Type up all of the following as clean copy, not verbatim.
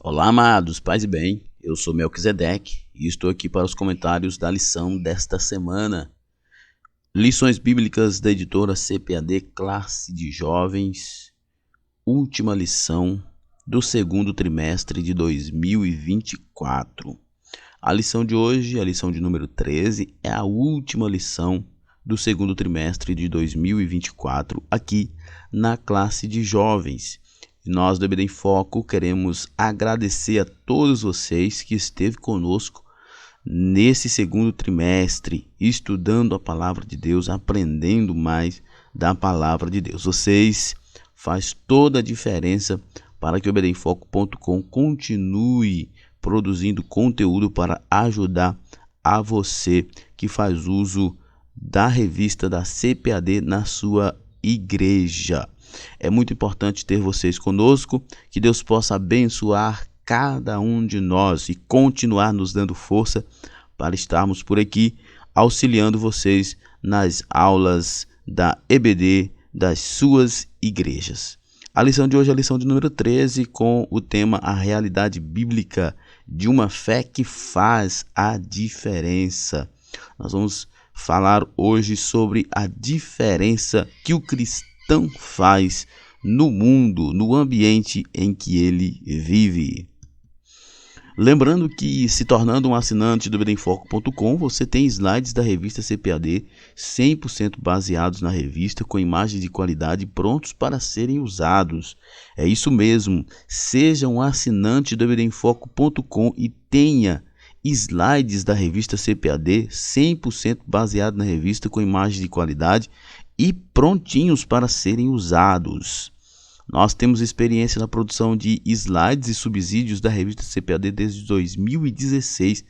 Olá, amados, paz e bem. Eu sou Melquisedeque e estou aqui para os comentários da lição desta semana. Lições bíblicas da editora CPAD Classe de Jovens, última lição do segundo trimestre de 2024. A lição de hoje, a lição de número 13, é a última lição do segundo trimestre de 2024 aqui na Classe de Jovens. Nós do EBD em Foco queremos agradecer a todos vocês que esteve conosco nesse segundo trimestre, estudando a palavra de Deus, aprendendo mais da palavra de Deus. Vocês fazem toda a diferença para que o ebdemfoco.com continue produzindo conteúdo para ajudar a você que faz uso da revista da CPAD na sua igreja. É muito importante ter vocês conosco, que Deus possa abençoar cada um de nós e continuar nos dando força para estarmos por aqui, auxiliando vocês nas aulas da EBD das suas igrejas. A lição de hoje é a lição de número 13, com o tema A Realidade Bíblica de uma Fé que Faz a Diferença. Nós vamos falar hoje sobre a diferença que o cristão faz no mundo, no ambiente em que ele vive. Lembrando que, se tornando um assinante do ebdemfoco.com, você tem slides da revista CPAD 100% baseados na revista, com imagens de qualidade prontos para serem usados. É isso mesmo, seja um assinante do ebdemfoco.com e tenha slides da revista CPAD 100% baseado na revista, com imagens de qualidade e prontinhos para serem usados. Nós temos experiência na produção de slides e subsídios da revista CPAD desde 2016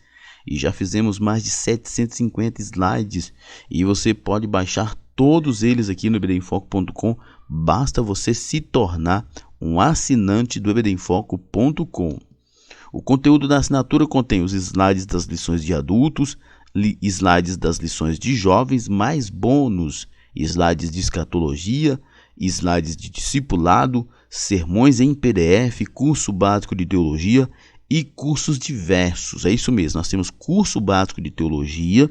e já fizemos mais de 750 slides e você pode baixar todos eles aqui no ebdemfoco.com. Basta você se tornar um assinante do ebdemfoco.com. O conteúdo da assinatura contém os slides das lições de adultos, slides das lições de jovens, mais bônus, slides de escatologia, slides de discipulado, sermões em PDF, curso básico de teologia e cursos diversos. É isso mesmo, nós temos curso básico de teologia,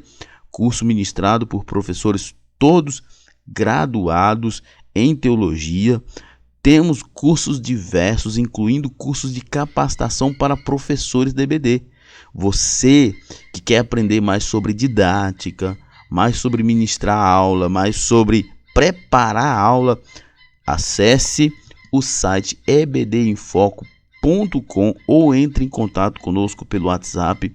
curso ministrado por professores todos graduados em teologia. Temos cursos diversos, incluindo cursos de capacitação para professores da EBD. Você que quer aprender mais sobre didática, mais sobre ministrar a aula, mais sobre preparar a aula, acesse o site ebdemfoco.com ou entre em contato conosco pelo WhatsApp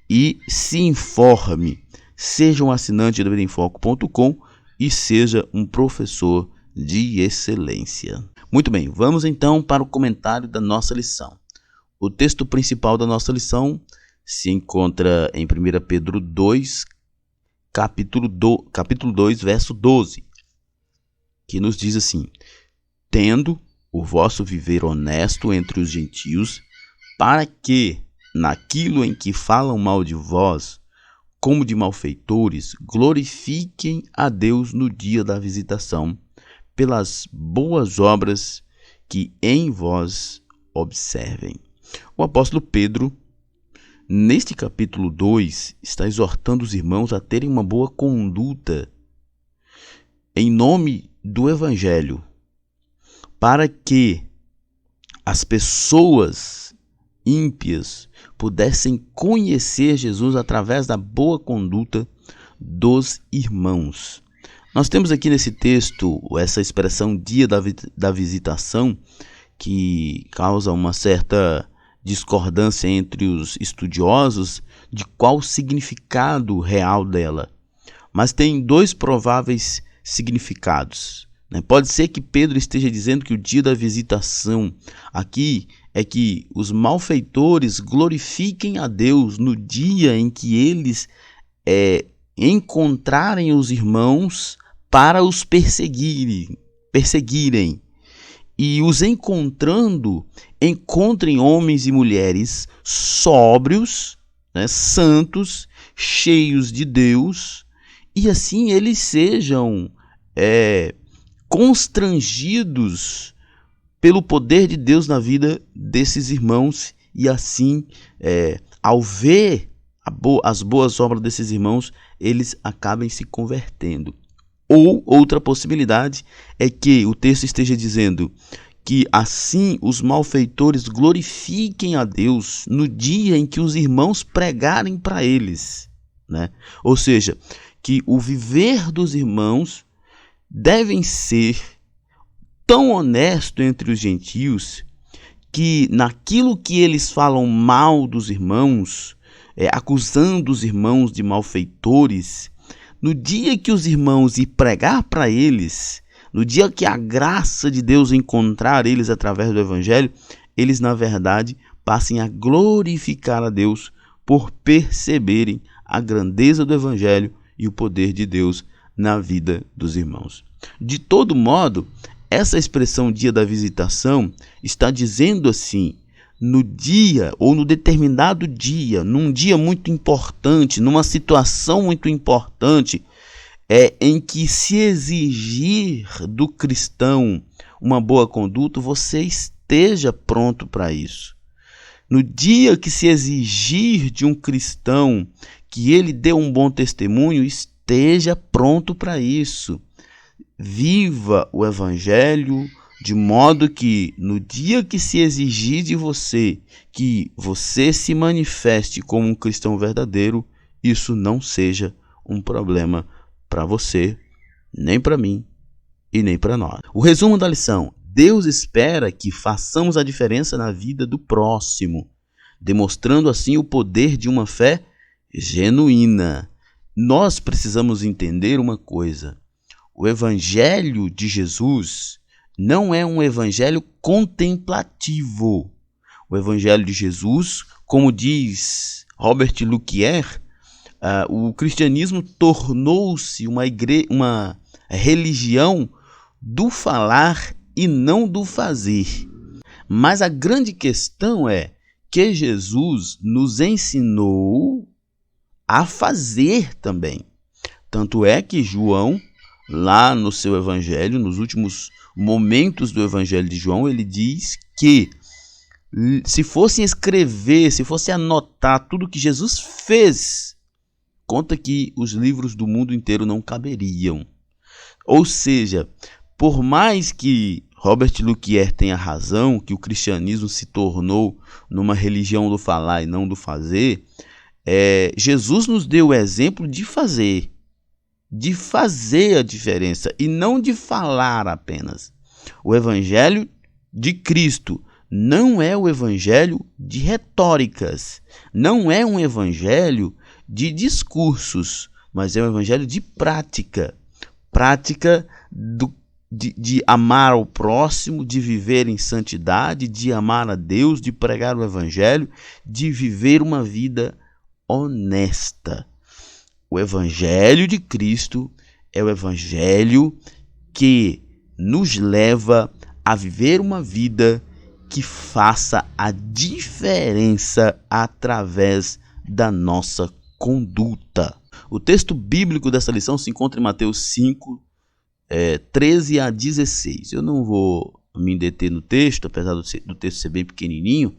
e se informe. Seja um assinante do ebdemfoco.com e seja um professor de excelência. Muito bem, vamos então para o comentário da nossa lição. O texto principal da nossa lição se encontra em 1 Pedro 2, capítulo 2, verso 12, que nos diz assim: tendo o vosso viver honesto entre os gentios, para que, naquilo em que falam mal de vós, como de malfeitores, glorifiquem a Deus no dia da visitação, pelas boas obras que em vós observem. O apóstolo Pedro, neste capítulo 2, está exortando os irmãos a terem uma boa conduta em nome do Evangelho, para que as pessoas ímpias pudessem conhecer Jesus através da boa conduta dos irmãos. Nós temos aqui nesse texto essa expressão dia da visitação, que causa uma certa discordância entre os estudiosos de qual o significado real dela. Mas tem dois prováveis significados. Pode ser que Pedro esteja dizendo que o dia da visitação aqui é que os malfeitores glorifiquem a Deus no dia em que eles encontrarem os irmãos para os perseguirem. E os encontrando, encontrem homens e mulheres sóbrios, santos, cheios de Deus, e assim eles sejam constrangidos pelo poder de Deus na vida desses irmãos, e assim, ao ver as boas obras desses irmãos, eles acabem se convertendo. Ou outra possibilidade é que o texto esteja dizendo que assim os malfeitores glorifiquem a Deus no dia em que os irmãos pregarem para eles, né? Ou seja, que o viver dos irmãos devem ser tão honesto entre os gentios que naquilo que eles falam mal dos irmãos, acusando os irmãos de malfeitores, no dia que os irmãos ir pregar para eles, no dia que a graça de Deus encontrar eles através do Evangelho, eles na verdade passem a glorificar a Deus por perceberem a grandeza do Evangelho e o poder de Deus na vida dos irmãos. De todo modo, essa expressão dia da visitação está dizendo assim: no dia ou no determinado dia, num dia muito importante, numa situação muito importante, em que se exigir do cristão uma boa conduta, você esteja pronto para isso. No dia que se exigir de um cristão que ele dê um bom testemunho, esteja pronto para isso. Viva o Evangelho de modo que no dia que se exigir de você que você se manifeste como um cristão verdadeiro, isso não seja um problema para você, nem para mim e nem para nós. O resumo da lição: Deus espera que façamos a diferença na vida do próximo, demonstrando assim o poder de uma fé genuína. Nós precisamos entender uma coisa: o Evangelho de Jesus não é um evangelho contemplativo. O Evangelho de Jesus, como diz Robert Luquier, o cristianismo tornou-se uma religião do falar e não do fazer. Mas a grande questão é que Jesus nos ensinou a fazer também. Tanto é que João, lá no seu evangelho, nos últimos momentos do evangelho de João, ele diz que se fossem escrever, se fosse anotar tudo que Jesus fez, conta que os livros do mundo inteiro não caberiam. Ou seja, por mais que Robert Luquier tenha razão, que o cristianismo se tornou numa religião do falar e não do fazer, Jesus nos deu o exemplo de fazer a diferença e não de falar apenas. O Evangelho de Cristo não é o evangelho de retóricas, não é um evangelho de discursos, mas é um evangelho de prática de amar ao próximo, de viver em santidade, de amar a Deus, de pregar o evangelho, de viver uma vida honesta. O evangelho de Cristo é o evangelho que nos leva a viver uma vida que faça a diferença através da nossa conduta. O texto bíblico dessa lição se encontra em Mateus 5, 13 a 16. Eu não vou me deter no texto, apesar do texto ser bem pequenininho,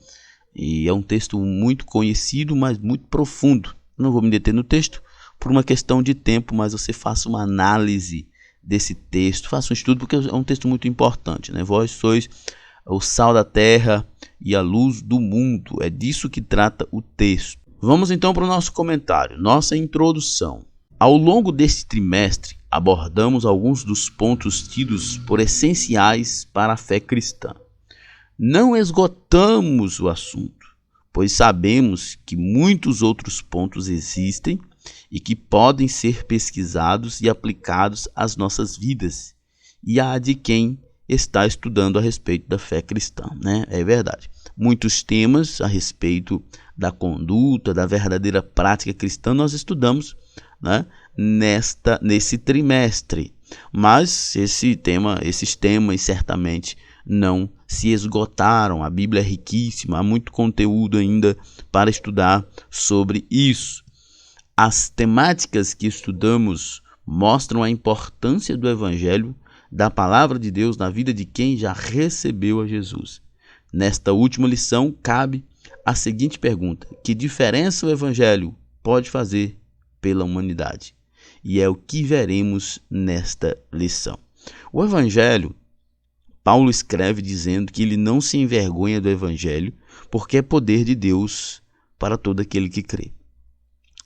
e é um texto muito conhecido, mas muito profundo. Não vou me deter no texto por uma questão de tempo, mas você faça uma análise desse texto, faça um estudo, porque é um texto muito importante, né? Vós sois o sal da terra e a luz do mundo. É disso que trata o texto. Vamos então para o nosso comentário, nossa introdução. Ao longo deste trimestre, abordamos alguns dos pontos tidos por essenciais para a fé cristã. Não esgotamos o assunto, pois sabemos que muitos outros pontos existem e que podem ser pesquisados e aplicados às nossas vidas e à de quem está estudando a respeito da fé cristã, né? É verdade. Muitos temas a respeito da conduta, da verdadeira prática cristã, nós estudamos, né, nesse trimestre. Mas esses temas certamente não se esgotaram. A Bíblia é riquíssima, há muito conteúdo ainda para estudar sobre isso. As temáticas que estudamos mostram a importância do Evangelho da palavra de Deus na vida de quem já recebeu a Jesus. Nesta última lição, cabe a seguinte pergunta: que diferença o Evangelho pode fazer pela humanidade? E é o que veremos nesta lição. O Evangelho, Paulo escreve dizendo que ele não se envergonha do Evangelho, porque é poder de Deus para todo aquele que crê.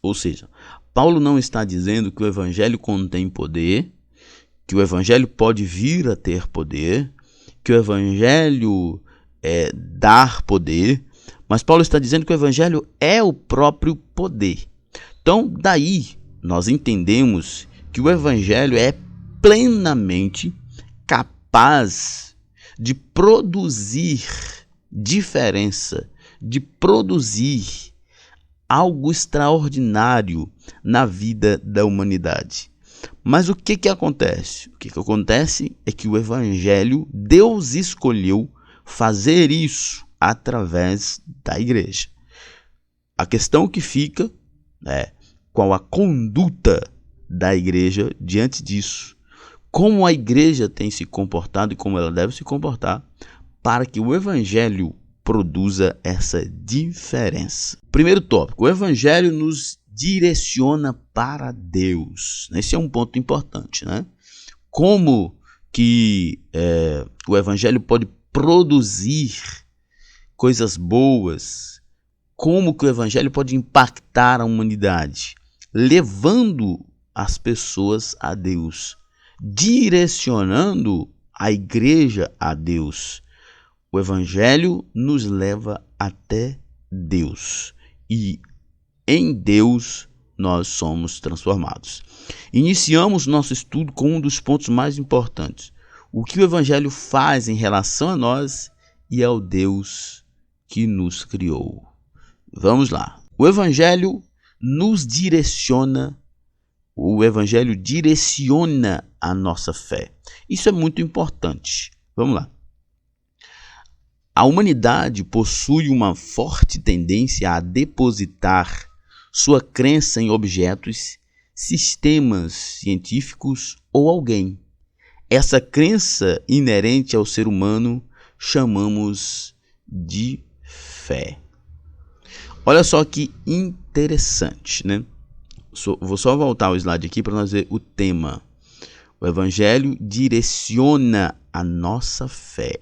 Ou seja, Paulo não está dizendo que o Evangelho contém poder, que o Evangelho pode vir a ter poder, que o Evangelho dar poder, mas Paulo está dizendo que o Evangelho é o próprio poder. Então, daí nós entendemos que o Evangelho é plenamente capaz de produzir diferença, de produzir algo extraordinário na vida da humanidade. Mas o que acontece? O que acontece é que o Evangelho, Deus escolheu fazer isso através da igreja. A questão que fica é qual a conduta da igreja diante disso, como a igreja tem se comportado e como ela deve se comportar para que o Evangelho produza essa diferença. Primeiro tópico: o Evangelho nos direciona para Deus. Esse é um ponto importante, né? Como que o Evangelho pode produzir coisas boas? Como que o Evangelho pode impactar a humanidade? Levando as pessoas a Deus, direcionando a igreja a Deus. O Evangelho nos leva até Deus e em Deus nós somos transformados. Iniciamos nosso estudo com um dos pontos mais importantes: o que o Evangelho faz em relação a nós e ao Deus que nos criou. Vamos lá. O Evangelho nos direciona, o Evangelho direciona a nossa fé. Isso é muito importante. Vamos lá. A humanidade possui uma forte tendência a depositar sua crença em objetos, sistemas científicos ou alguém. Essa crença inerente ao ser humano chamamos de fé. Olha só que interessante, né? Vou só voltar o slide aqui para nós ver o tema. O Evangelho direciona a nossa fé.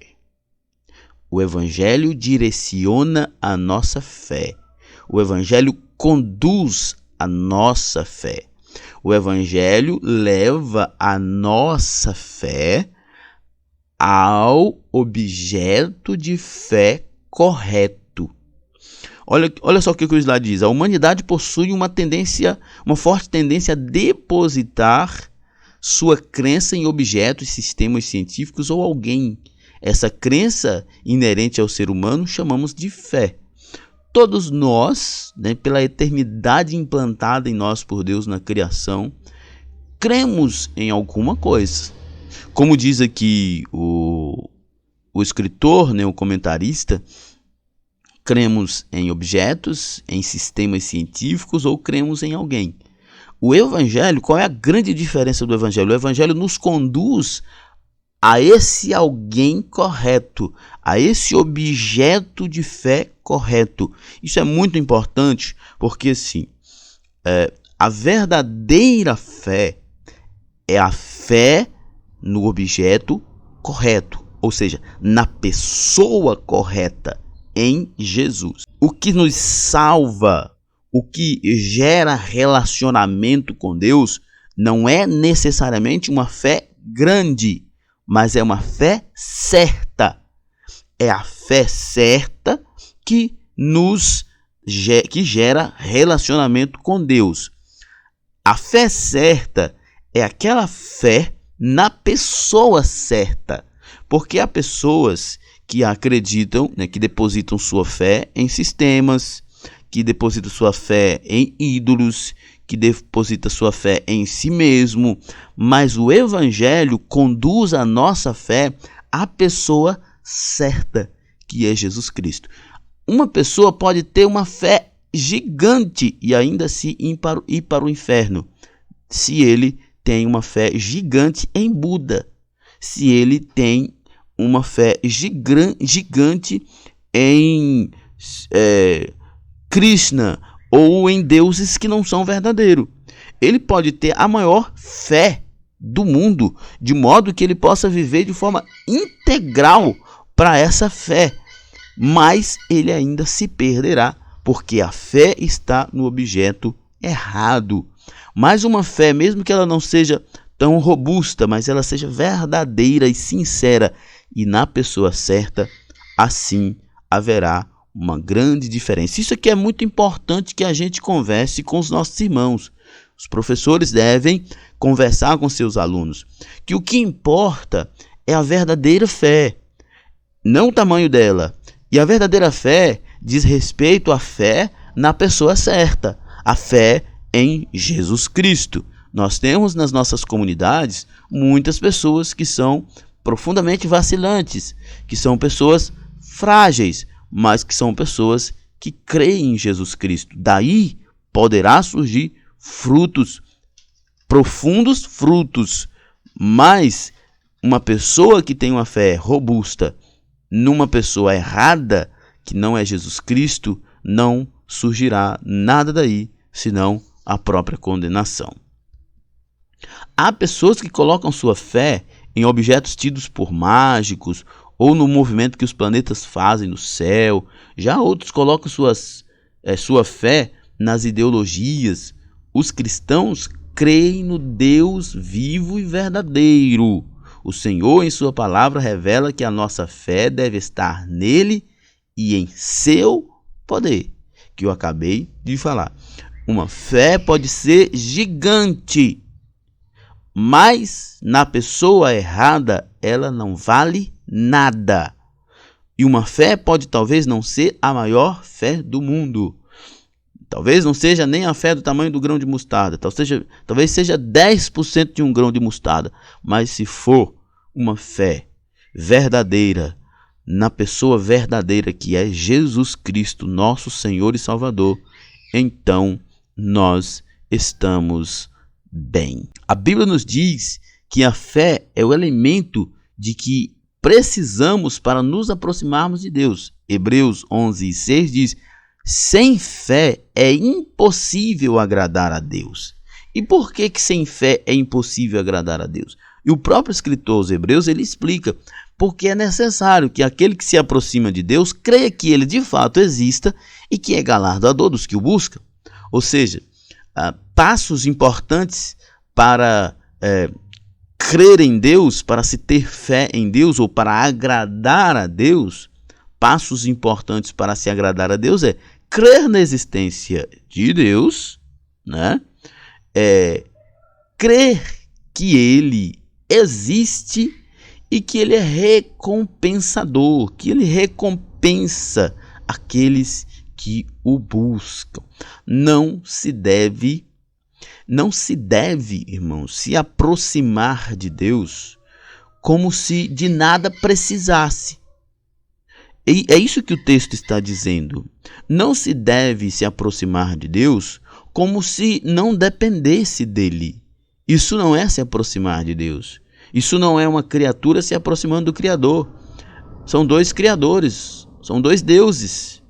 O Evangelho direciona a nossa fé. O Evangelho conduz a nossa fé. O Evangelho leva a nossa fé ao objeto de fé correto. Olha só o que o slide diz. A humanidade possui uma forte tendência a depositar sua crença em objetos, sistemas científicos ou alguém. Essa crença inerente ao ser humano chamamos de fé. Todos nós, pela eternidade implantada em nós por Deus na criação, cremos em alguma coisa. Como diz aqui o escritor, o comentarista, cremos em objetos, em sistemas científicos ou cremos em alguém. O Evangelho, qual é a grande diferença do Evangelho? O Evangelho nos conduz a esse alguém correto, a esse objeto de fé correto. Isso é muito importante porque, assim, a verdadeira fé é a fé no objeto correto, ou seja, na pessoa correta, em Jesus. O que nos salva, o que gera relacionamento com Deus, não é necessariamente uma fé grande, mas é uma fé certa. É a fé certa que gera relacionamento com Deus. A fé certa é aquela fé na pessoa certa. Porque há pessoas que acreditam, que depositam sua fé em sistemas, que depositam sua fé em ídolos, que deposita sua fé em si mesmo, mas o Evangelho conduz a nossa fé à pessoa certa, que é Jesus Cristo. Uma pessoa pode ter uma fé gigante e ainda assim ir para o inferno, se ele tem uma fé gigante em Buda, se ele tem uma fé gigante em Krishna ou em deuses que não são verdadeiros. Ele pode ter a maior fé do mundo, de modo que ele possa viver de forma integral para essa fé, mas ele ainda se perderá, porque a fé está no objeto errado. Mas uma fé, mesmo que ela não seja tão robusta, mas ela seja verdadeira e sincera e na pessoa certa, assim haverá uma grande diferença. Isso aqui é muito importante que a gente converse com os nossos irmãos. Os professores devem conversar com seus alunos, que o que importa é a verdadeira fé, não o tamanho dela. E a verdadeira fé diz respeito à fé na pessoa certa, a fé em Jesus Cristo. Nós temos nas nossas comunidades muitas pessoas que são profundamente vacilantes, que são pessoas frágeis, mas que são pessoas que creem em Jesus Cristo. Daí poderá surgir frutos, profundos frutos, mas uma pessoa que tem uma fé robusta numa pessoa errada, que não é Jesus Cristo, não surgirá nada daí, senão a própria condenação. Há pessoas que colocam sua fé em objetos tidos por mágicos ou no movimento que os planetas fazem no céu. Já outros colocam sua fé nas ideologias. Os cristãos creem no Deus vivo e verdadeiro. O Senhor, em sua palavra, revela que a nossa fé deve estar nele e em seu poder, que eu acabei de falar. Uma fé pode ser gigante, mas na pessoa errada ela não vale nada. E uma fé pode talvez não ser a maior fé do mundo. Talvez não seja nem a fé do tamanho do grão de mostarda. Talvez seja 10% de um grão de mostarda. Mas se for uma fé verdadeira, na pessoa verdadeira que é Jesus Cristo, nosso Senhor e Salvador, então nós estamos bem. A Bíblia nos diz que a fé é o elemento de que precisamos para nos aproximarmos de Deus. Hebreus 11:6 diz: sem fé é impossível agradar a Deus. E por que sem fé é impossível agradar a Deus? E o próprio escritor aos Hebreus, ele explica, porque é necessário que aquele que se aproxima de Deus creia que ele de fato exista e que é galardoador dos que o buscam. Ou seja, passos importantes para crer em Deus, para se ter fé em Deus ou para agradar a Deus, passos importantes para se agradar a Deus é crer na existência de Deus, né? Crer que Ele existe e que Ele é recompensador, que Ele recompensa aqueles que o buscam. Não se deve, irmãos, se aproximar de Deus como se de nada precisasse. E é isso que o texto está dizendo. Não se deve se aproximar de Deus como se não dependesse dele. Isso não é se aproximar de Deus. Isso não é uma criatura se aproximando do Criador. São dois criadores, são dois deuses,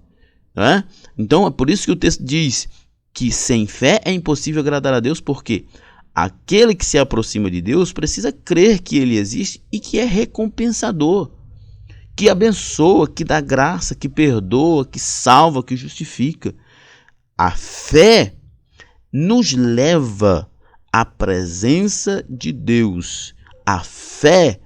né? Então é por isso que o texto diz que sem fé é impossível agradar a Deus, porque aquele que se aproxima de Deus precisa crer que ele existe e que é recompensador, que abençoa, que dá graça, que perdoa, que salva, que justifica. A fé nos leva à presença de Deus. A fé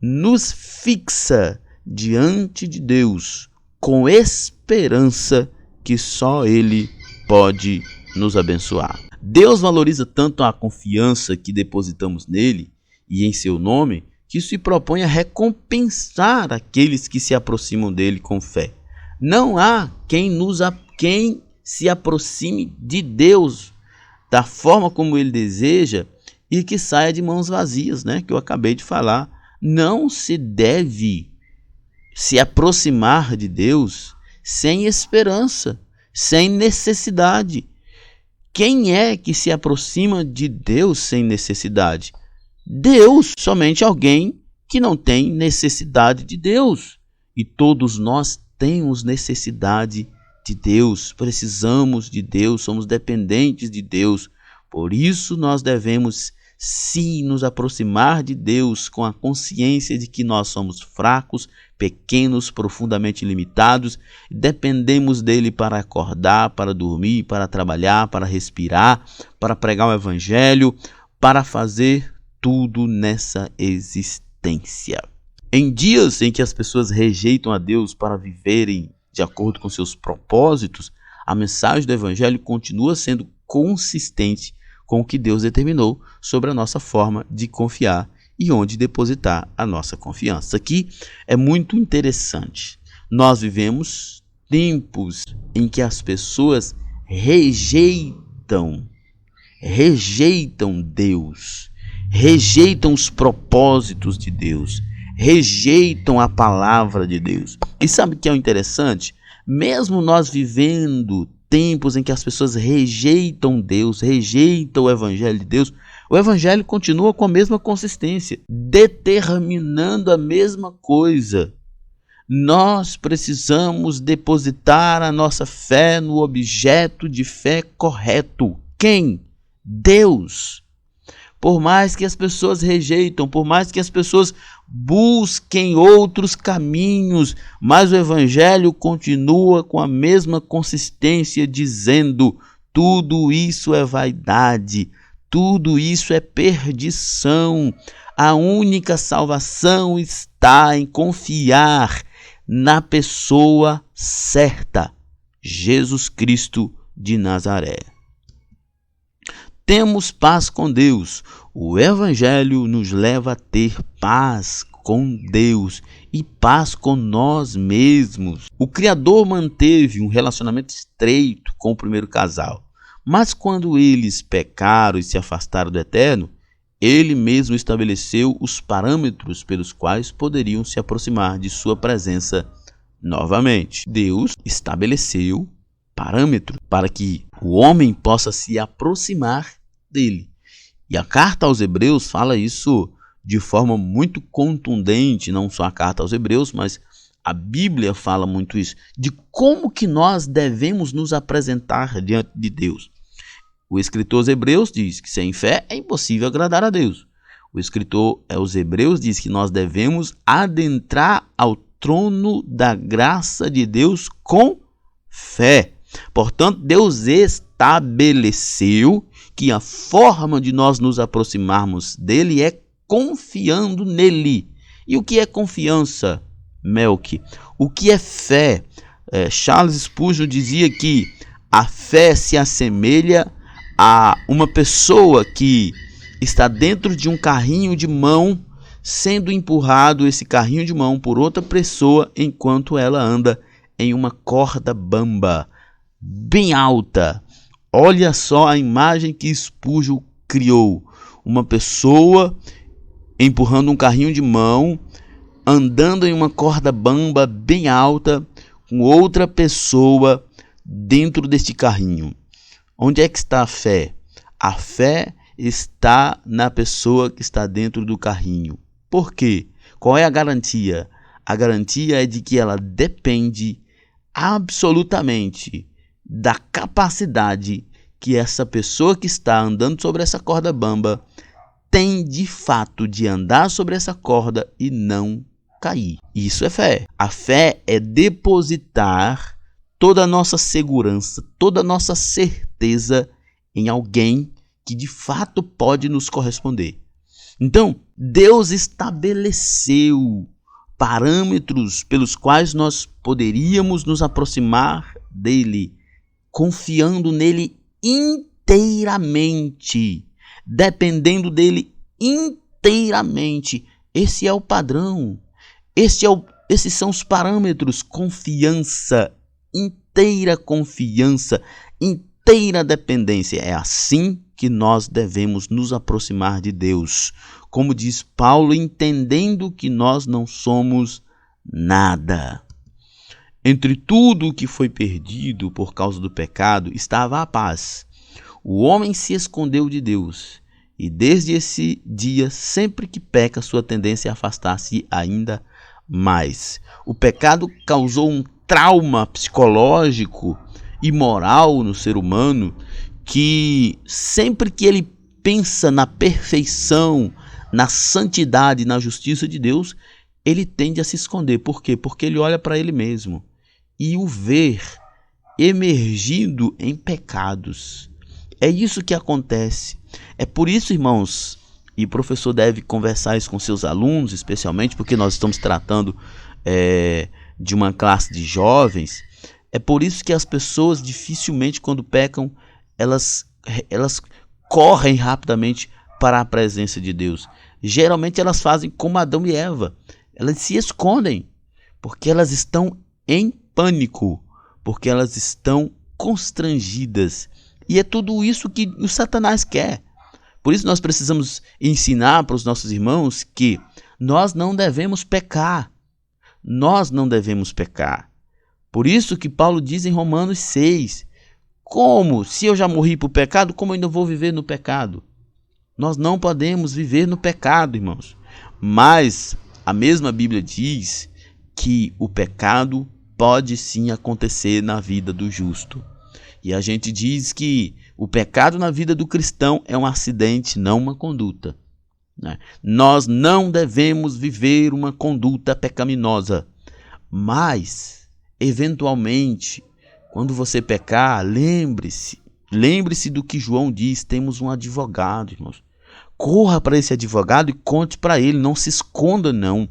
nos fixa diante de Deus com esperança que só Ele pode nos abençoar. Deus valoriza tanto a confiança que depositamos nele e em seu nome, que se propõe a recompensar aqueles que se aproximam dele com fé. Não há quem se aproxime de Deus da forma como ele deseja e que saia de mãos vazias, né? Que eu acabei de falar. Não se deve se aproximar de Deus sem esperança, sem necessidade. Quem é que se aproxima de Deus sem necessidade? Deus, somente alguém que não tem necessidade de Deus. E todos nós temos necessidade de Deus, precisamos de Deus, somos dependentes de Deus. Por isso nós devemos sim nos aproximar de Deus com a consciência de que nós somos fracos, pequenos, profundamente limitados, dependemos dele para acordar, para dormir, para trabalhar, para respirar, para pregar o evangelho, para fazer tudo nessa existência. Em dias em que as pessoas rejeitam a Deus para viverem de acordo com seus propósitos, a mensagem do evangelho continua sendo consistente com o que Deus determinou sobre a nossa forma de confiar e onde depositar a nossa confiança. Isso aqui é muito interessante. Nós vivemos tempos em que as pessoas rejeitam Deus, rejeitam os propósitos de Deus, rejeitam a palavra de Deus. E sabe o que é o interessante? Mesmo nós vivendo tempos em que as pessoas rejeitam Deus, rejeitam o evangelho de Deus, o evangelho continua com a mesma consistência, determinando a mesma coisa. Nós precisamos depositar a nossa fé no objeto de fé correto. Quem? Deus. Por mais que as pessoas rejeitam, por mais que as pessoas busquem outros caminhos, mas o evangelho continua com a mesma consistência, dizendo: tudo isso é vaidade, tudo isso é perdição. A única salvação está em confiar na pessoa certa, Jesus Cristo de Nazaré. Temos paz com Deus. O evangelho nos leva a ter paz com Deus e paz com nós mesmos. O Criador manteve um relacionamento estreito com o primeiro casal, mas quando eles pecaram e se afastaram do Eterno, ele mesmo estabeleceu os parâmetros pelos quais poderiam se aproximar de sua presença novamente. Deus estabeleceu parâmetros para que o homem possa se aproximar dele. E a carta aos Hebreus fala isso de forma muito contundente, não só a carta aos Hebreus, mas a Bíblia fala muito isso, de como que nós devemos nos apresentar diante de Deus. O escritor aos Hebreus diz que sem fé é impossível agradar a Deus. O escritor aos Hebreus diz que nós devemos adentrar ao trono da graça de Deus com fé. Portanto, Deus estabeleceu que a forma de nós nos aproximarmos dele é confiando nele. E o que é confiança, Melk? O que é fé? Charles Spurgeon dizia que a fé se assemelha a uma pessoa que está dentro de um carrinho de mão, sendo empurrado esse carrinho de mão por outra pessoa enquanto ela anda em uma corda bamba bem alta. Olha só a imagem que Spurgeon criou. Uma pessoa empurrando um carrinho de mão, andando em uma corda bamba bem alta, com outra pessoa dentro deste carrinho. Onde é que está a fé? A fé está na pessoa que está dentro do carrinho. Por quê? Qual é a garantia? A garantia é de que ela depende absolutamente da capacidade que essa pessoa que está andando sobre essa corda bamba tem de fato de andar sobre essa corda e não cair. Isso é fé. A fé é depositar toda a nossa segurança, toda a nossa certeza em alguém que de fato pode nos corresponder. Então, Deus estabeleceu parâmetros pelos quais nós poderíamos nos aproximar dele, confiando nele inteiramente, dependendo dele inteiramente. Esse é o padrão, esses são os parâmetros: confiança, inteira confiança, inteira dependência. É assim que nós devemos nos aproximar de Deus. Como diz Paulo, entendendo que nós não somos nada. Entre tudo o que foi perdido por causa do pecado estava a paz. O homem se escondeu de Deus E desde esse dia, sempre que peca, sua tendência é afastar-se ainda mais. O pecado causou um trauma psicológico e moral no ser humano que sempre que ele pensa na perfeição, na santidade, na justiça de Deus, ele tende a se esconder. Por quê? Porque ele olha para ele mesmo e o vê emergindo em pecados. É isso que acontece. É por isso, irmãos, e o professor deve conversar isso com seus alunos, especialmente porque nós estamos tratando de uma classe de jovens. É por isso que as pessoas dificilmente, quando pecam, elas correm rapidamente para a presença de Deus. Geralmente elas fazem como Adão e Eva. Elas se escondem, porque elas estão em pânico, porque elas estão constrangidas. E é tudo isso que o Satanás quer. Por isso nós precisamos ensinar para os nossos irmãos que nós não devemos pecar. Nós não devemos pecar. Por isso que Paulo diz em Romanos 6, como? Se eu já morri para o pecado, como eu ainda vou viver no pecado? Nós não podemos viver no pecado, irmãos. Mas a mesma Bíblia diz que o pecado pode sim acontecer na vida do justo. E a gente diz que o pecado na vida do cristão é um acidente, não uma conduta. Nós não devemos viver uma conduta pecaminosa. Mas, eventualmente, quando você pecar, lembre-se do que João diz, temos um advogado, irmãos. Corra para esse advogado e conte para ele, não se esconda não.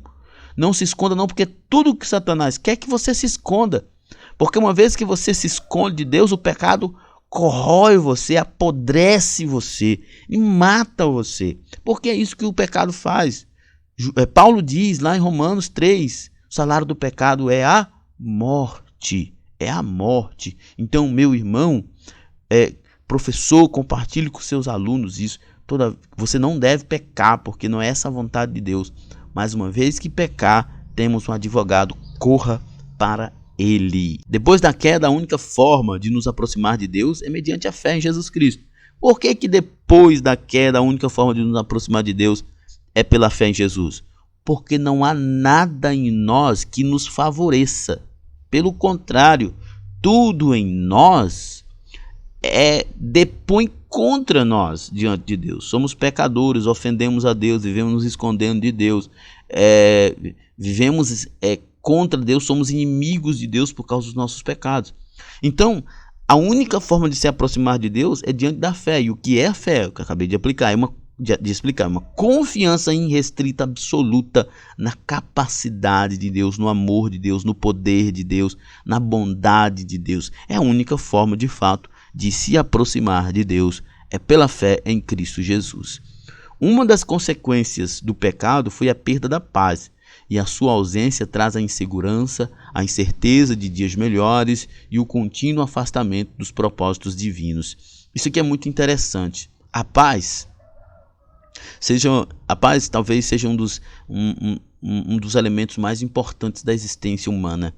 Não se esconda não, porque tudo que Satanás quer é que você se esconda. Porque uma vez que você se esconde de Deus, o pecado corrói você, apodrece você e mata você. Porque é isso que o pecado faz. Paulo diz lá em Romanos 3, o salário do pecado é a morte. É a morte. Então, meu irmão, professor, compartilhe com seus alunos isso. Você não deve pecar, porque não é essa a vontade de Deus. Mas uma vez que pecar, temos um advogado, corra para ele. Depois da queda, a única forma de nos aproximar de Deus é mediante a fé em Jesus Cristo. Por que depois da queda, a única forma de nos aproximar de Deus é pela fé em Jesus? Porque não há nada em nós que nos favoreça. Pelo contrário, tudo em nós depõe contra nós diante de Deus. Somos pecadores, ofendemos a Deus, vivemos nos escondendo de Deus, vivemos contra Deus, somos inimigos de Deus por causa dos nossos pecados. Então, a única forma de se aproximar de Deus é diante da fé. E o que é a fé? O que eu acabei de explicar, uma confiança irrestrita, absoluta na capacidade de Deus, no amor de Deus, no poder de Deus, na bondade de Deus. É a única forma, de fato, de se aproximar de Deus, é pela fé em Cristo Jesus. Uma das consequências do pecado foi a perda da paz, e a sua ausência traz a insegurança, a incerteza de dias melhores e o contínuo afastamento dos propósitos divinos. Isso aqui é muito interessante. A paz talvez seja um dos elementos mais importantes da existência humana.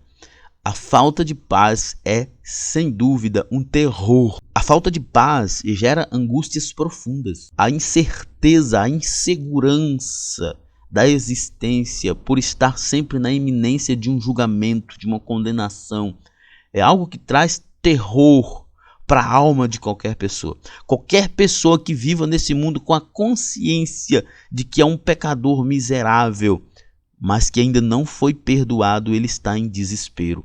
A falta de paz é, sem dúvida, um terror. A falta de paz gera angústias profundas. A incerteza, a insegurança da existência por estar sempre na iminência de um julgamento, de uma condenação, é algo que traz terror para a alma de qualquer pessoa. Qualquer pessoa que viva nesse mundo com a consciência de que é um pecador miserável, mas que ainda não foi perdoado, ele está em desespero.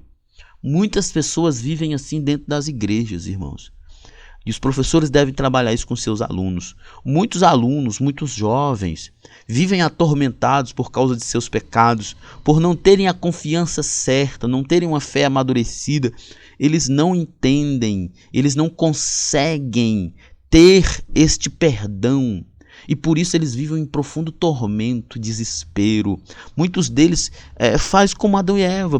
Muitas pessoas vivem assim dentro das igrejas, irmãos. E os professores devem trabalhar isso com seus alunos. Muitos alunos, muitos jovens, vivem atormentados por causa de seus pecados, por não terem a confiança certa, não terem uma fé amadurecida. Eles não entendem, eles não conseguem ter este perdão. E por isso eles vivem em profundo tormento, desespero. Muitos deles fazem como Adão e Eva,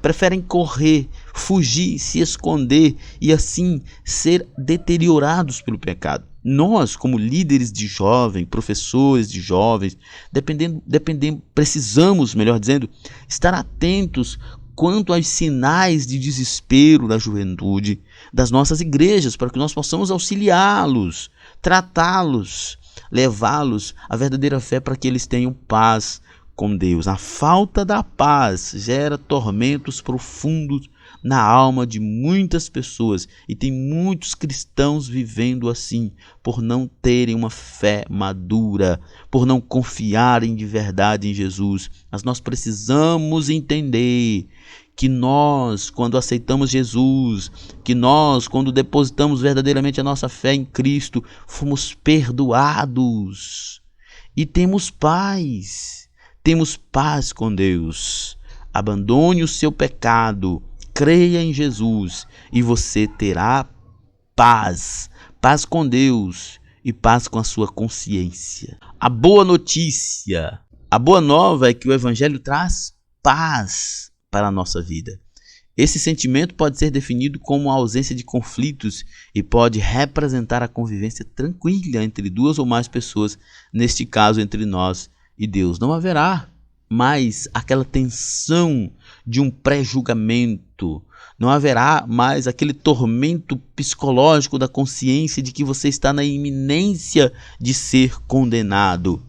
preferem correr, fugir, se esconder e assim ser deteriorados pelo pecado. Nós, como líderes de jovens, professores de jovens, precisamos, melhor dizendo, estar atentos quanto aos sinais de desespero da juventude das nossas igrejas, para que nós possamos auxiliá-los, tratá-los, levá-los à verdadeira fé para que eles tenham paz com Deus. A falta da paz gera tormentos profundos na alma de muitas pessoas, e tem muitos cristãos vivendo assim, por não terem uma fé madura, por não confiarem de verdade em Jesus. Mas nós precisamos entender que nós, quando aceitamos Jesus, que nós, quando depositamos verdadeiramente a nossa fé em Cristo, fomos perdoados e temos paz com Deus. Abandone o seu pecado, creia em Jesus e você terá paz com Deus e paz com a sua consciência. A boa notícia, a boa nova é que o Evangelho traz paz para a nossa vida. Esse sentimento pode ser definido como a ausência de conflitos e pode representar a convivência tranquila entre duas ou mais pessoas, neste caso entre nós e Deus. Não haverá mais aquela tensão de um pré-julgamento, não haverá mais aquele tormento psicológico da consciência de que você está na iminência de ser condenado.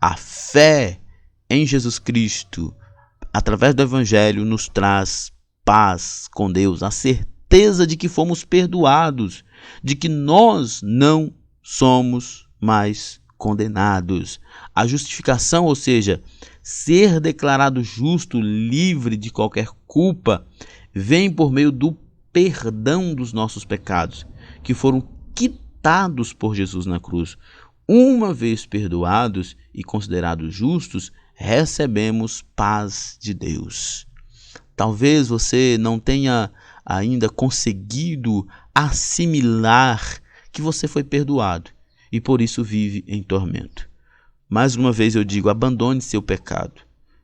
A fé em Jesus Cristo, através do Evangelho, nos traz paz com Deus, a certeza de que fomos perdoados, de que nós não somos mais condenados. A justificação, ou seja, ser declarado justo, livre de qualquer culpa, vem por meio do perdão dos nossos pecados, que foram quitados por Jesus na cruz. Uma vez perdoados e considerados justos, recebemos paz de Deus. Talvez você não tenha ainda conseguido assimilar que você foi perdoado e por isso vive em tormento. Mais uma vez eu digo, abandone seu pecado,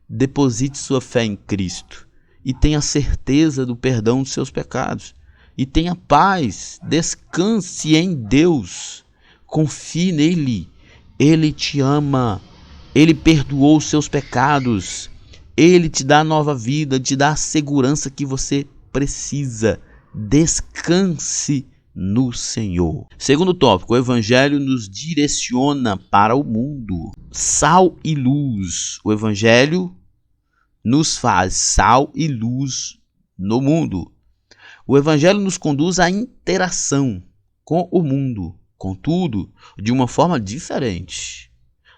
deposite sua fé em Cristo e tenha certeza do perdão dos seus pecados e tenha paz, descanse em Deus, confie nele, Ele te ama, Ele perdoou os seus pecados, Ele te dá nova vida, te dá a segurança que você precisa. Descanse no Senhor. Segundo tópico, o Evangelho nos direciona para o mundo. Sal e luz. O Evangelho nos faz sal e luz no mundo. O Evangelho nos conduz à interação com o mundo, contudo, de uma forma diferente.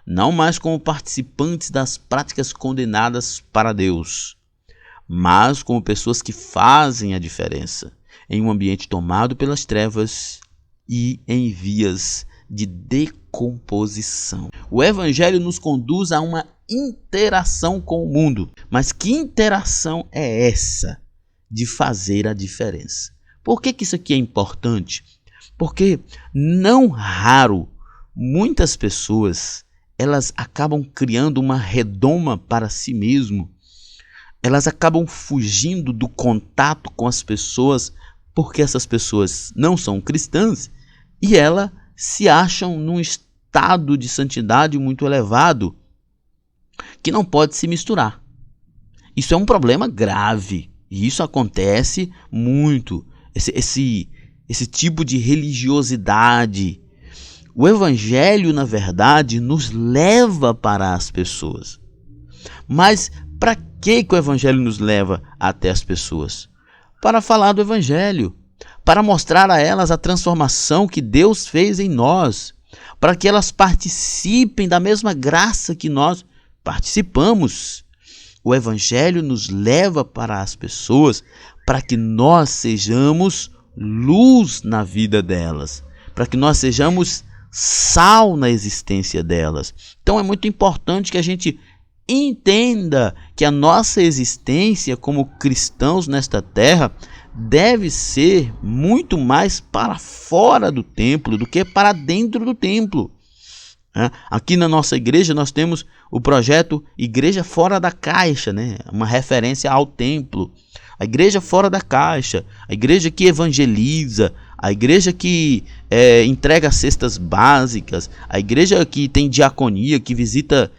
Não mais como participantes das práticas condenadas para Deus, mas como pessoas que fazem a diferença em um ambiente tomado pelas trevas e em vias de decomposição. O Evangelho nos conduz a uma interação com o mundo. Mas que interação é essa de fazer a diferença? Por que isso aqui é importante? Porque não raro, muitas pessoas elas acabam criando uma redoma para si mesmo. Elas acabam fugindo do contato com as pessoas porque essas pessoas não são cristãs e elas se acham num estado de santidade muito elevado que não pode se misturar. Isso é um problema grave e isso acontece muito. Esse tipo de religiosidade. O Evangelho, na verdade, nos leva para as pessoas. Mas para que o Evangelho nos leva até as pessoas? Para falar do Evangelho, para mostrar a elas a transformação que Deus fez em nós, para que elas participem da mesma graça que nós participamos. O Evangelho nos leva para as pessoas para que nós sejamos luz na vida delas, para que nós sejamos sal na existência delas. Então é muito importante que a gente entenda que a nossa existência como cristãos nesta terra deve ser muito mais para fora do templo do que para dentro do templo. Aqui na nossa igreja nós temos o projeto Igreja Fora da Caixa, uma referência ao templo. A igreja fora da caixa, a igreja que evangeliza, a igreja que entrega cestas básicas, a igreja que tem diaconia, que visita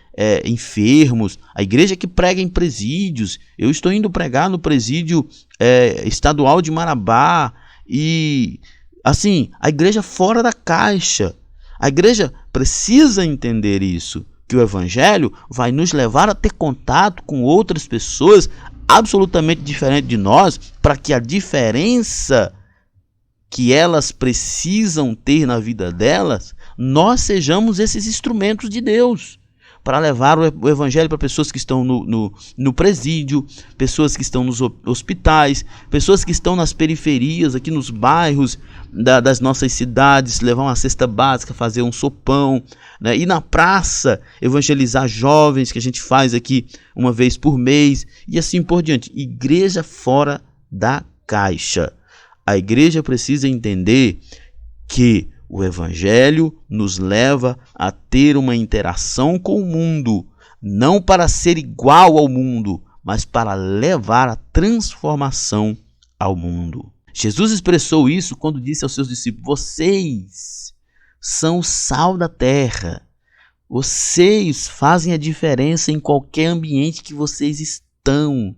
enfermos, a igreja que prega em presídios. Eu estou indo pregar no presídio estadual de Marabá, e assim, a igreja fora da caixa. A igreja precisa entender isso, que o evangelho vai nos levar a ter contato com outras pessoas absolutamente diferentes de nós, para que a diferença que elas precisam ter na vida delas, nós sejamos esses instrumentos de Deus para levar o evangelho para pessoas que estão no presídio, pessoas que estão nos hospitais, pessoas que estão nas periferias, aqui nos bairros das nossas cidades, levar uma cesta básica, fazer um sopão, né? Ir na praça, evangelizar jovens, que a gente faz aqui uma vez por mês, e assim por diante. Igreja fora da caixa. A igreja precisa entender que o evangelho nos leva a ter uma interação com o mundo, não para ser igual ao mundo, mas para levar a transformação ao mundo. Jesus expressou isso quando disse aos seus discípulos: vocês são o sal da terra. Vocês fazem a diferença em qualquer ambiente que vocês estão.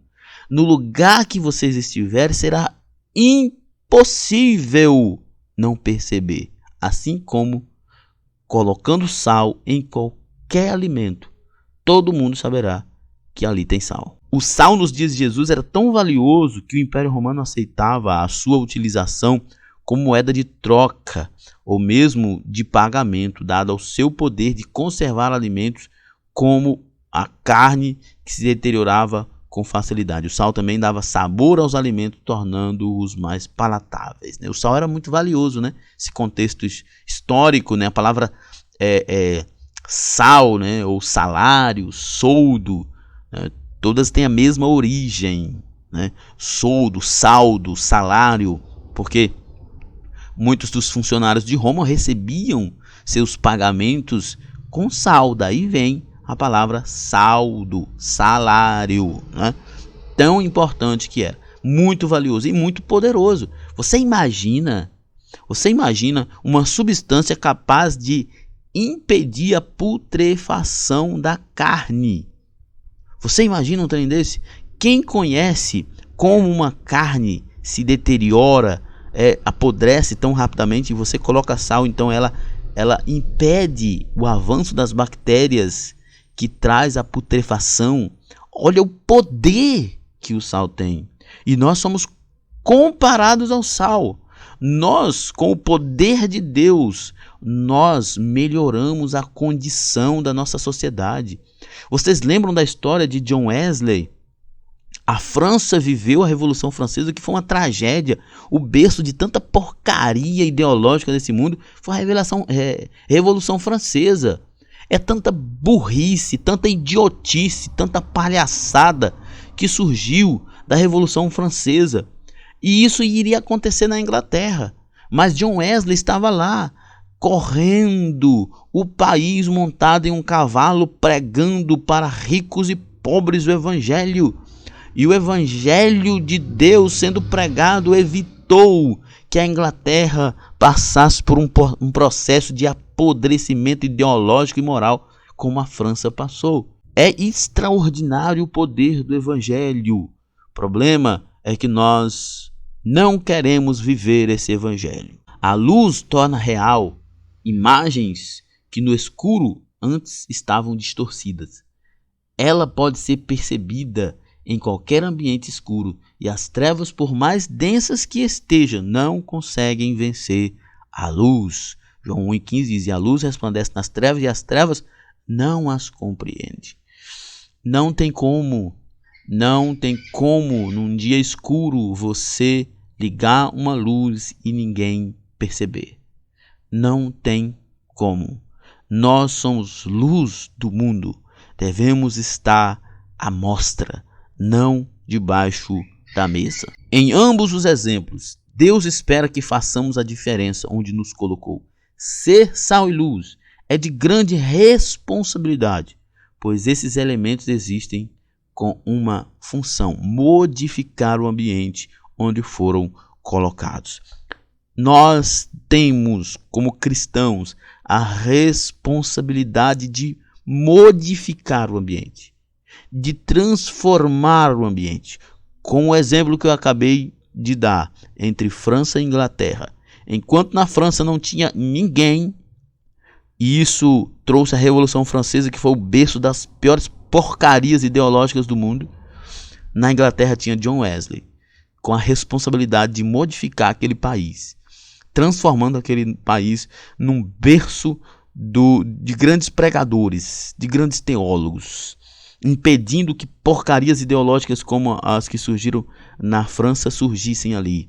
No lugar que vocês estiverem, será impossível não perceber. Assim como colocando sal em qualquer alimento, todo mundo saberá que ali tem sal. O sal nos dias de Jesus era tão valioso que o Império Romano aceitava a sua utilização como moeda de troca ou mesmo de pagamento, dado ao seu poder de conservar alimentos como a carne que se deteriorava com facilidade. O sal também dava sabor aos alimentos, tornando-os mais palatáveis, né? O sal era muito valioso, né? Esse contexto histórico, né? A palavra sal, né? Ou salário, soldo, né? Todas têm a mesma origem, né? Soldo, saldo, salário, porque muitos dos funcionários de Roma recebiam seus pagamentos com sal, daí vem a palavra saldo, salário, né? Tão importante que era, muito valioso e muito poderoso. Você imagina uma substância capaz de impedir a putrefação da carne. Você imagina um trem desse? Quem conhece como uma carne se deteriora, apodrece tão rapidamente, e você coloca sal, então ela impede o avanço das bactérias que traz a putrefação. Olha o poder que o sal tem. E nós somos comparados ao sal. Nós, com o poder de Deus, nós melhoramos a condição da nossa sociedade. Vocês lembram da história de John Wesley? A França viveu a Revolução Francesa, que foi uma tragédia. O berço de tanta porcaria ideológica desse mundo foi a Revolução Francesa. É tanta burrice, tanta idiotice, tanta palhaçada que surgiu da Revolução Francesa. E isso iria acontecer na Inglaterra. Mas John Wesley estava lá, correndo o país montado em um cavalo, pregando para ricos e pobres o Evangelho. E o Evangelho de Deus sendo pregado evitou que a Inglaterra passasse por um processo de apodrecimento ideológico e moral, como a França passou. É extraordinário o poder do Evangelho. O problema é que nós não queremos viver esse Evangelho. A luz torna real imagens que no escuro antes estavam distorcidas. Ela pode ser percebida em qualquer ambiente escuro, e as trevas, por mais densas que estejam, não conseguem vencer a luz. João 1,15 diz: e a luz resplandece nas trevas, e as trevas não as compreende. Não tem como num dia escuro você ligar uma luz e ninguém perceber. Não tem como. Nós somos luz do mundo. Devemos estar à mostra, não debaixo da mesa. Em ambos os exemplos, Deus espera que façamos a diferença onde nos colocou. Ser sal e luz é de grande responsabilidade, pois esses elementos existem com uma função: modificar o ambiente onde foram colocados. Nós temos, como cristãos, a responsabilidade de modificar o ambiente, de transformar o ambiente. Com o exemplo que eu acabei de dar entre França e Inglaterra. Enquanto na França não tinha ninguém, e isso trouxe a Revolução Francesa, que foi o berço das piores porcarias ideológicas do mundo, na Inglaterra tinha John Wesley, com a responsabilidade de modificar aquele país, transformando aquele país num berço de grandes pregadores, de grandes teólogos, impedindo que porcarias ideológicas como as que surgiram na França surgissem ali.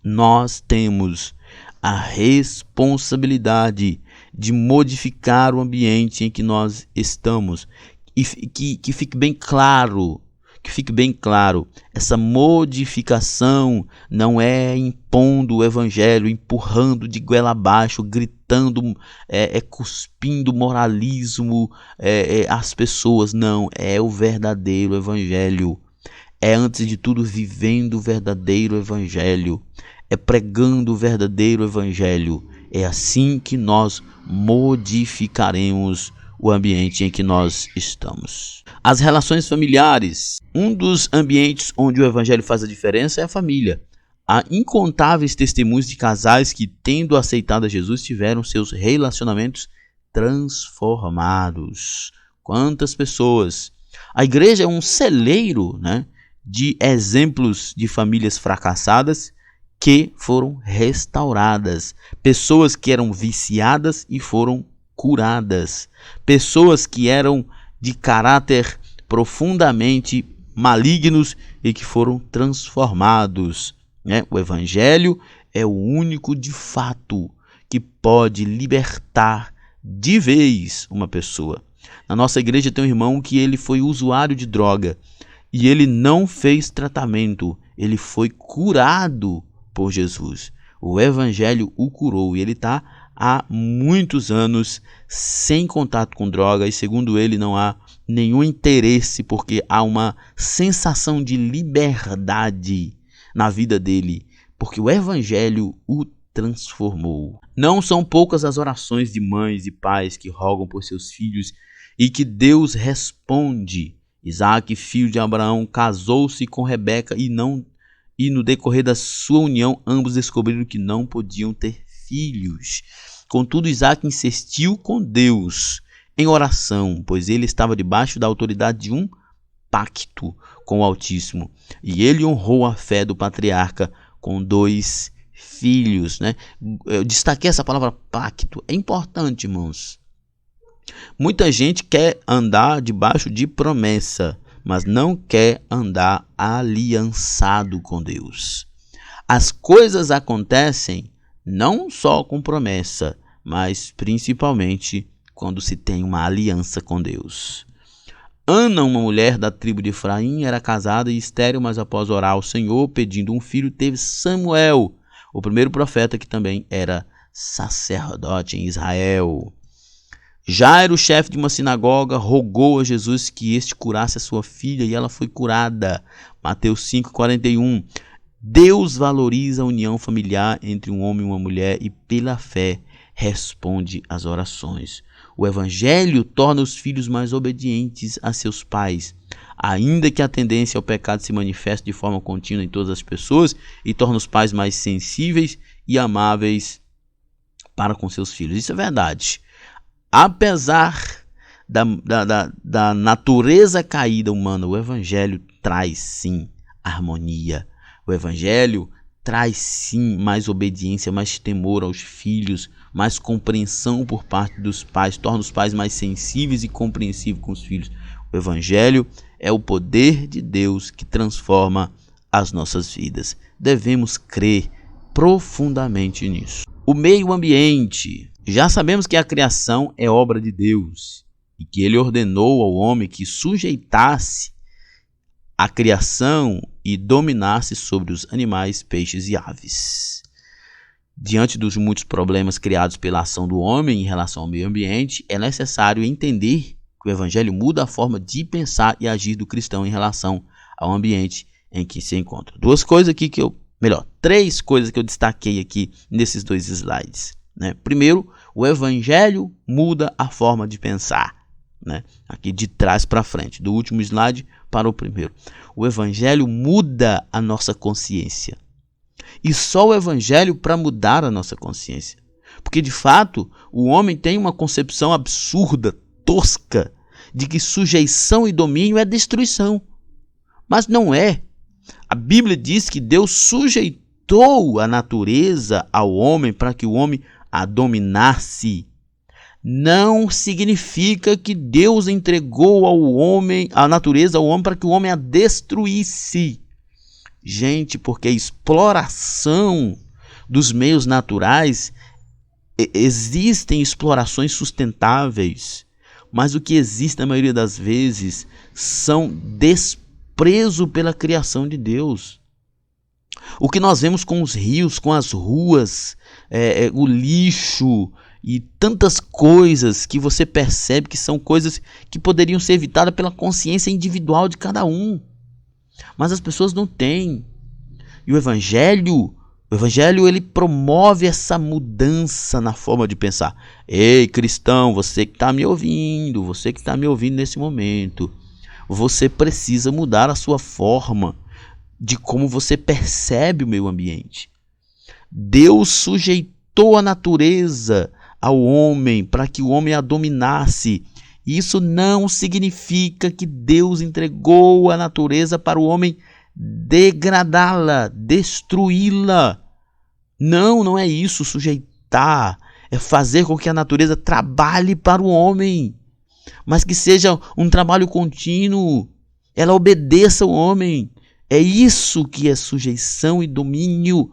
Nós temos a responsabilidade de modificar o ambiente em que nós estamos. E que fique bem claro, essa modificação não é impondo o evangelho, empurrando de goela abaixo, gritando, cuspindo moralismo às pessoas. Não, é o verdadeiro evangelho. É, antes de tudo, vivendo o verdadeiro evangelho. É pregando o verdadeiro evangelho. É assim que nós modificaremos o ambiente em que nós estamos. As relações familiares. Um dos ambientes onde o evangelho faz a diferença é a família. Há incontáveis testemunhos de casais que, tendo aceitado a Jesus, tiveram seus relacionamentos transformados. Quantas pessoas! A igreja é um celeiro, de exemplos de famílias fracassadas que foram restauradas. Pessoas que eram viciadas e foram curadas. Pessoas que eram de caráter profundamente malignos e que foram transformados. O evangelho é o único de fato que pode libertar de vez uma pessoa. Na nossa igreja tem um irmão que ele foi usuário de droga e ele não fez tratamento, ele foi curado por Jesus. O evangelho o curou e ele está há muitos anos sem contato com droga e, segundo ele, não há nenhum interesse, porque há uma sensação de liberdade na vida dele, porque o evangelho o transformou. Não são poucas as orações de mães e pais que rogam por seus filhos e que Deus responde. Isaac, filho de Abraão, casou-se com Rebeca e no decorrer da sua união ambos descobriram que não podiam ter filhos. Contudo, Isaac insistiu com Deus em oração, pois ele estava debaixo da autoridade de um pacto com o Altíssimo. E ele honrou a fé do patriarca com 2 filhos. Eu destaquei essa palavra pacto. É importante, irmãos. Muita gente quer andar debaixo de promessa, mas não quer andar aliançado com Deus. As coisas acontecem não só com promessa, mas principalmente quando se tem uma aliança com Deus. Ana, uma mulher da tribo de Efraim, era casada e estéril, mas após orar ao Senhor pedindo um filho, teve Samuel, o primeiro profeta que também era sacerdote em Israel. Jairo, chefe de uma sinagoga, rogou a Jesus que este curasse a sua filha e ela foi curada. Mateus 5,41. Deus valoriza a união familiar entre um homem e uma mulher e pela fé responde às orações. O evangelho torna os filhos mais obedientes a seus pais, ainda que a tendência ao pecado se manifeste de forma contínua em todas as pessoas e torna os pais mais sensíveis e amáveis para com seus filhos. Isso é verdade. Apesar da natureza caída humana, o evangelho traz sim harmonia. O evangelho traz sim mais obediência, mais temor aos filhos, mais compreensão por parte dos pais, torna os pais mais sensíveis e compreensivos com os filhos. O evangelho é o poder de Deus que transforma as nossas vidas. Devemos crer profundamente nisso. O meio ambiente. Já sabemos que a criação é obra de Deus e que ele ordenou ao homem que sujeitasse a criação e dominasse sobre os animais, peixes e aves. Diante dos muitos problemas criados pela ação do homem em relação ao meio ambiente, é necessário entender que o evangelho muda a forma de pensar e agir do cristão em relação ao ambiente em que se encontra. Três coisas que eu destaquei aqui nesses 2 slides. Primeiro, o evangelho muda a forma de pensar. né? Aqui de trás para frente, do último slide para o primeiro. O evangelho muda a nossa consciência. E só o evangelho para mudar a nossa consciência. Porque de fato, o homem tem uma concepção absurda, tosca, de que sujeição e domínio é destruição. Mas não é. A Bíblia diz que Deus sujeitou a natureza ao homem para que o homem a dominasse. Não significa que Deus entregou ao homem, a natureza ao homem para que o homem a destruísse. Gente, porque a exploração dos meios naturais, existem explorações sustentáveis, mas o que existe na maioria das vezes são desprezo pela criação de Deus. O que nós vemos com os rios, com as ruas, o lixo e tantas coisas que você percebe que são coisas que poderiam ser evitadas pela consciência individual de cada um. Mas as pessoas não têm. E o Evangelho ele promove essa mudança na forma de pensar. Ei, cristão, você que está me ouvindo, você que está me ouvindo nesse momento, você precisa mudar a sua forma de como você percebe o meio ambiente. Deus sujeitou a natureza ao homem para que o homem a dominasse. Isso não significa que Deus entregou a natureza para o homem degradá-la, destruí-la. Não é isso, sujeitar. É fazer com que a natureza trabalhe para o homem, mas que seja um trabalho contínuo. Ela obedeça ao homem. É isso que é sujeição e domínio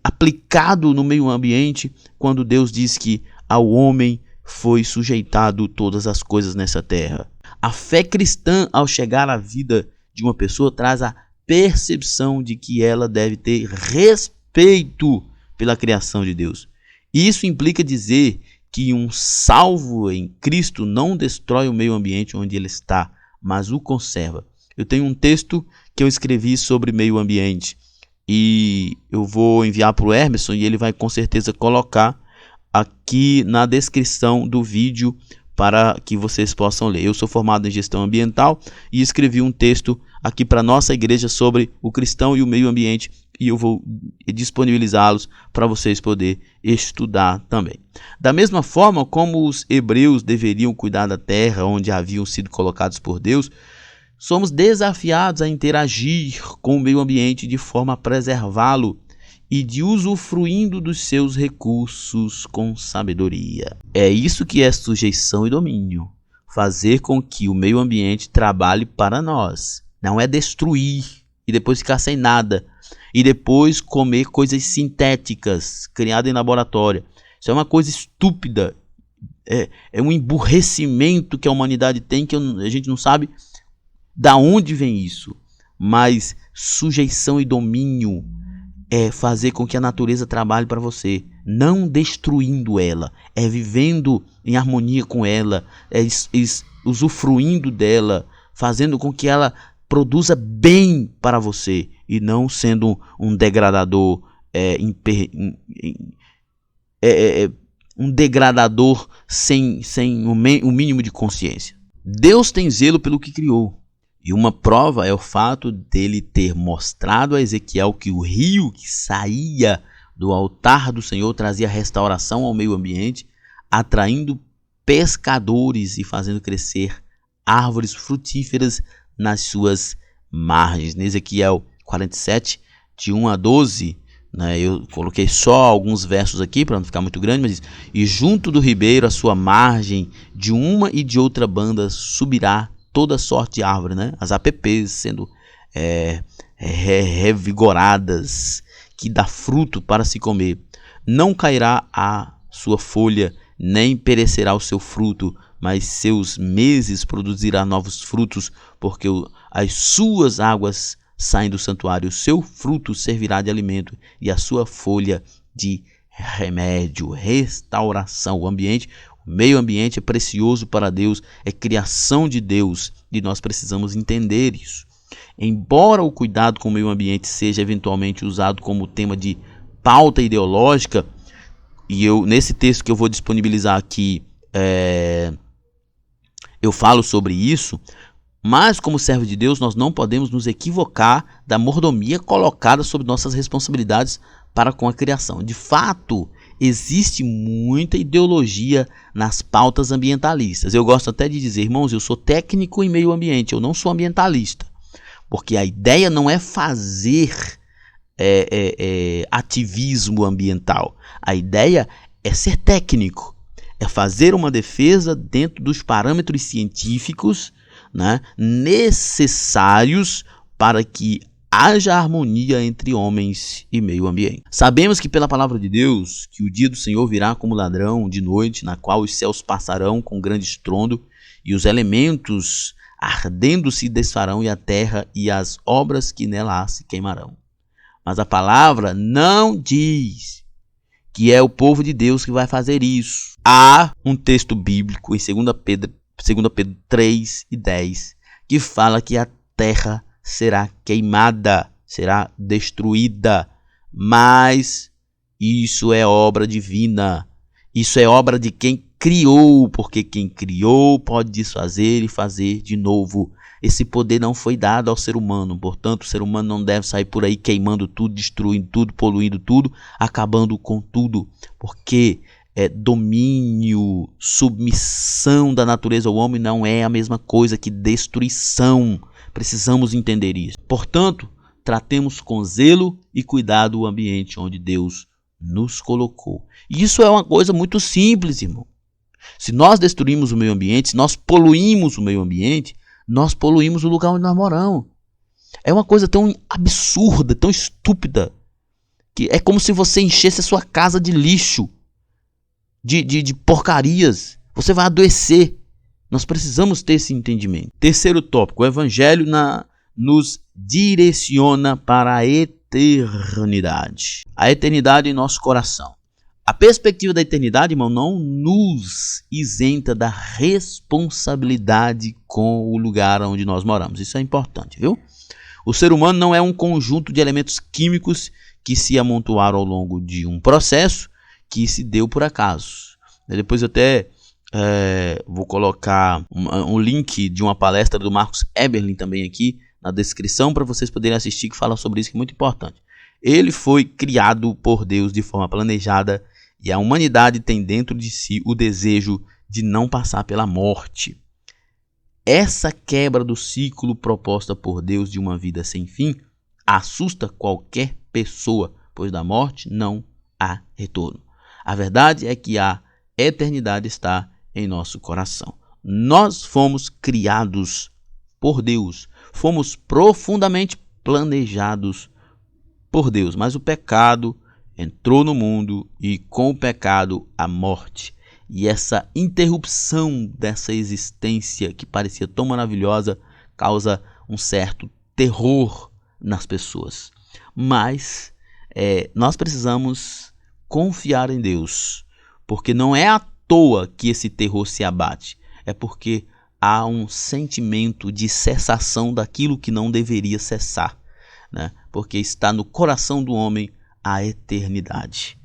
aplicado no meio ambiente, quando Deus diz que ao homem foi sujeitado todas as coisas nessa terra. A fé cristã, ao chegar à vida de uma pessoa, traz a percepção de que ela deve ter respeito pela criação de Deus. Isso implica dizer que um salvo em Cristo não destrói o meio ambiente onde ele está, mas o conserva. Eu tenho um texto que eu escrevi sobre meio ambiente e eu vou enviar para o Emerson e ele vai com certeza colocar aqui na descrição do vídeo para que vocês possam ler. Eu sou formado em gestão ambiental e escrevi um texto aqui para a nossa igreja sobre o cristão e o meio ambiente e eu vou disponibilizá-los para vocês poderem estudar também. Da mesma forma como os hebreus deveriam cuidar da terra onde haviam sido colocados por Deus, somos desafiados a interagir com o meio ambiente de forma a preservá-lo e de usufruindo dos seus recursos com sabedoria. É isso que é sujeição e domínio. Fazer com que o meio ambiente trabalhe para nós. Não é destruir e depois ficar sem nada. E depois comer coisas sintéticas, criadas em laboratório. Isso é uma coisa estúpida. É um emburrecimento que a humanidade tem, que a gente não sabe da onde vem isso. Mas sujeição e domínio é fazer com que a natureza trabalhe para você, não destruindo ela, é vivendo em harmonia com ela, usufruindo dela, fazendo com que ela produza bem para você e não sendo um degradador, um degradador sem o mínimo de consciência. Deus tem zelo pelo que criou. E uma prova é o fato dele ter mostrado a Ezequiel que o rio que saía do altar do Senhor trazia restauração ao meio ambiente, atraindo pescadores e fazendo crescer árvores frutíferas nas suas margens. Em Ezequiel 47, de 1 a 12, né, eu coloquei só alguns versos aqui para não ficar muito grande, mas diz: e junto do ribeiro, a sua margem, de uma e de outra banda, subirá toda sorte de árvore, né? As APPs sendo revigoradas, que dá fruto para se comer. Não cairá a sua folha, nem perecerá o seu fruto, mas seus meses produzirá novos frutos, porque as suas águas saem do santuário. O seu fruto servirá de alimento e a sua folha de remédio, restauração. O meio ambiente é precioso para Deus, é criação de Deus e nós precisamos entender isso. Embora o cuidado com o meio ambiente seja eventualmente usado como tema de pauta ideológica, e nesse texto que eu vou disponibilizar aqui eu falo sobre isso, mas como servo de Deus nós não podemos nos equivocar da mordomia colocada sobre nossas responsabilidades para com a criação. De fato, existe muita ideologia nas pautas ambientalistas. Eu gosto até de dizer, irmãos, eu sou técnico em meio ambiente, eu não sou ambientalista. Porque a ideia não é fazer ativismo ambiental. A ideia é ser técnico, é fazer uma defesa dentro dos parâmetros científicos, né, necessários para que haja harmonia entre homens e meio ambiente. Sabemos que pela palavra de Deus, que o dia do Senhor virá como ladrão de noite, na qual os céus passarão com grande estrondo, e os elementos ardendo se desfarão, e a terra e as obras que nela se queimarão. Mas a palavra não diz que é o povo de Deus que vai fazer isso. Há um texto bíblico em 2 Pedro 3:10 que fala que a terra será queimada, será destruída, mas isso é obra divina, isso é obra de quem criou, porque quem criou pode desfazer e fazer de novo. Esse poder não foi dado ao ser humano, portanto o ser humano não deve sair por aí queimando tudo, destruindo tudo, poluindo tudo, acabando com tudo, porque domínio, submissão da natureza ao homem não é a mesma coisa que destruição. Precisamos entender isso. Portanto, tratemos com zelo e cuidado o ambiente onde Deus nos colocou. E isso é uma coisa muito simples, irmão. Se nós destruímos o meio ambiente, se nós poluímos o meio ambiente, nós poluímos o lugar onde nós moramos. É uma coisa tão absurda, tão estúpida, que é como se você enchesse a sua casa de lixo, de porcarias. Você vai adoecer. Nós precisamos ter esse entendimento. Terceiro tópico, o evangelho nos direciona para a eternidade. A eternidade em nosso coração. A perspectiva da eternidade, irmão, não nos isenta da responsabilidade com o lugar onde nós moramos. Isso é importante, viu? O ser humano não é um conjunto de elementos químicos que se amontoaram ao longo de um processo que se deu por acaso. Depois eu até vou colocar um link de uma palestra do Marcos Eberlin também aqui na descrição para vocês poderem assistir, que fala sobre isso, que é muito importante. Ele foi criado por Deus de forma planejada e a humanidade tem dentro de si o desejo de não passar pela morte. Essa quebra do ciclo proposta por Deus de uma vida sem fim assusta qualquer pessoa, pois da morte não há retorno. A verdade é que a eternidade está em nosso coração. Nós fomos criados por Deus, fomos profundamente planejados por Deus, mas o pecado entrou no mundo e com o pecado a morte. E essa interrupção dessa existência que parecia tão maravilhosa causa um certo terror nas pessoas. Mas nós precisamos confiar em Deus, porque não é à toa que esse terror se abate, é porque há um sentimento de cessação daquilo que não deveria cessar, né? Porque está no coração do homem a eternidade.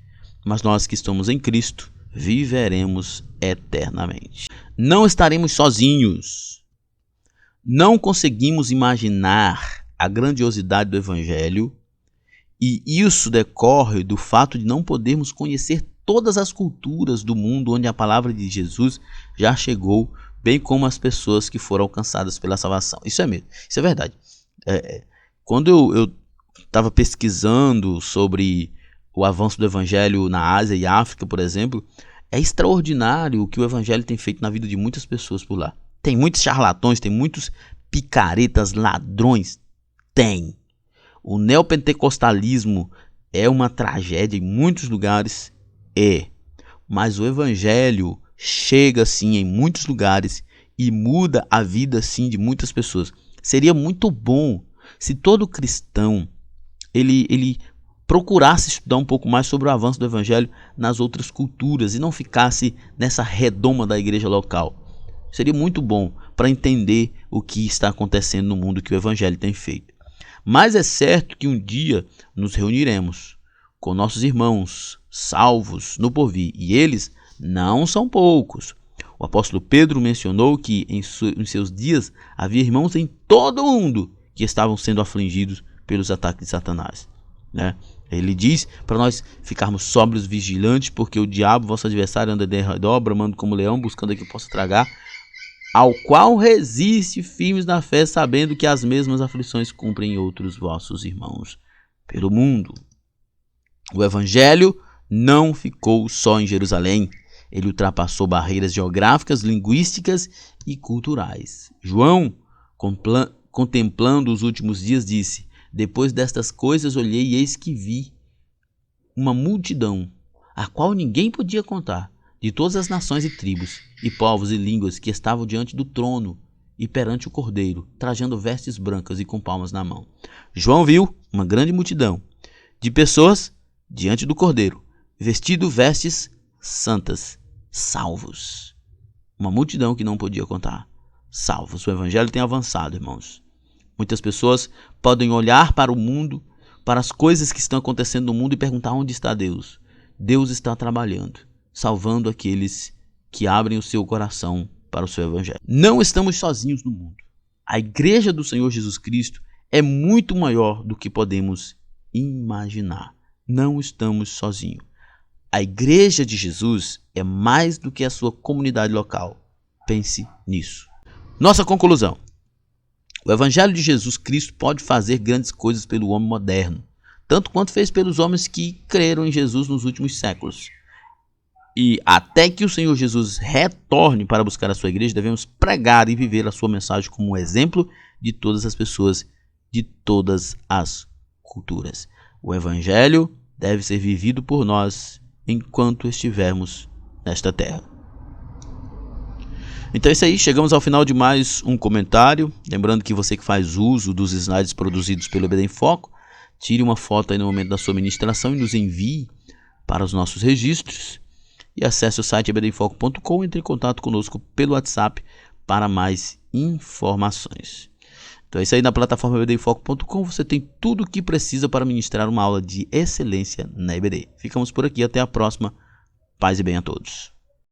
Mas nós que estamos em Cristo viveremos eternamente. Não estaremos sozinhos. Não conseguimos imaginar a grandiosidade do Evangelho, e isso decorre do fato de não podermos conhecer todas as culturas do mundo onde a palavra de Jesus já chegou, bem como as pessoas que foram alcançadas pela salvação. Isso é mesmo, isso é verdade. Quando eu estava pesquisando sobre o avanço do Evangelho na Ásia e África, por exemplo, é extraordinário o que o Evangelho tem feito na vida de muitas pessoas por lá. Tem muitos charlatões, tem muitos picaretas, ladrões, tem. O neopentecostalismo é uma tragédia em muitos lugares, mas o Evangelho chega sim em muitos lugares e muda a vida sim de muitas pessoas. Seria muito bom se todo cristão ele procurasse estudar um pouco mais sobre o avanço do Evangelho nas outras culturas e não ficasse nessa redoma da igreja local. Seria muito bom para entender o que está acontecendo no mundo que o Evangelho tem feito. Mas é certo que um dia nos reuniremos com nossos irmãos salvos no porvir, e eles não são poucos. O apóstolo Pedro mencionou que em seus dias havia irmãos em todo o mundo que estavam sendo afligidos pelos ataques de Satanás, né? Ele diz para nós ficarmos sóbrios, vigilantes, porque o diabo, vosso adversário, anda de redor, bramando como leão, buscando a que possa tragar, ao qual resiste firmes na fé, sabendo que as mesmas aflições cumprem outros vossos irmãos pelo mundo. O evangelho não ficou só em Jerusalém. Ele ultrapassou barreiras geográficas, linguísticas e culturais. João, contemplando os últimos dias, disse: depois destas coisas olhei e eis que vi uma multidão, a qual ninguém podia contar, de todas as nações e tribos, e povos e línguas, que estavam diante do trono e perante o Cordeiro, trajando vestes brancas e com palmas na mão. João viu uma grande multidão de pessoas diante do Cordeiro, vestido vestes santas, salvos. Uma multidão que não podia contar, salvos. O evangelho tem avançado, irmãos. Muitas pessoas podem olhar para o mundo, para as coisas que estão acontecendo no mundo e perguntar: onde está Deus? Deus está trabalhando, salvando aqueles que abrem o seu coração para o seu evangelho. Não estamos sozinhos no mundo. A igreja do Senhor Jesus Cristo é muito maior do que podemos imaginar. Não estamos sozinhos. A igreja de Jesus é mais do que a sua comunidade local. Pense nisso. Nossa conclusão. O evangelho de Jesus Cristo pode fazer grandes coisas pelo homem moderno, tanto quanto fez pelos homens que creram em Jesus nos últimos séculos. E até que o Senhor Jesus retorne para buscar a sua igreja, devemos pregar e viver a sua mensagem como um exemplo de todas as pessoas, de todas as culturas. O evangelho deve ser vivido por nós enquanto estivermos nesta terra. Então é isso aí, chegamos ao final de mais um comentário. Lembrando que você que faz uso dos slides produzidos pelo EBD em Foco, tire uma foto aí no momento da sua ministração e nos envie para os nossos registros. E acesse o site ebdemfoco.com e entre em contato conosco pelo WhatsApp para mais informações. Então é isso aí, na plataforma ebdemfoco.com você tem tudo o que precisa para ministrar uma aula de excelência na EBD. Ficamos por aqui, até a próxima. Paz e bem a todos.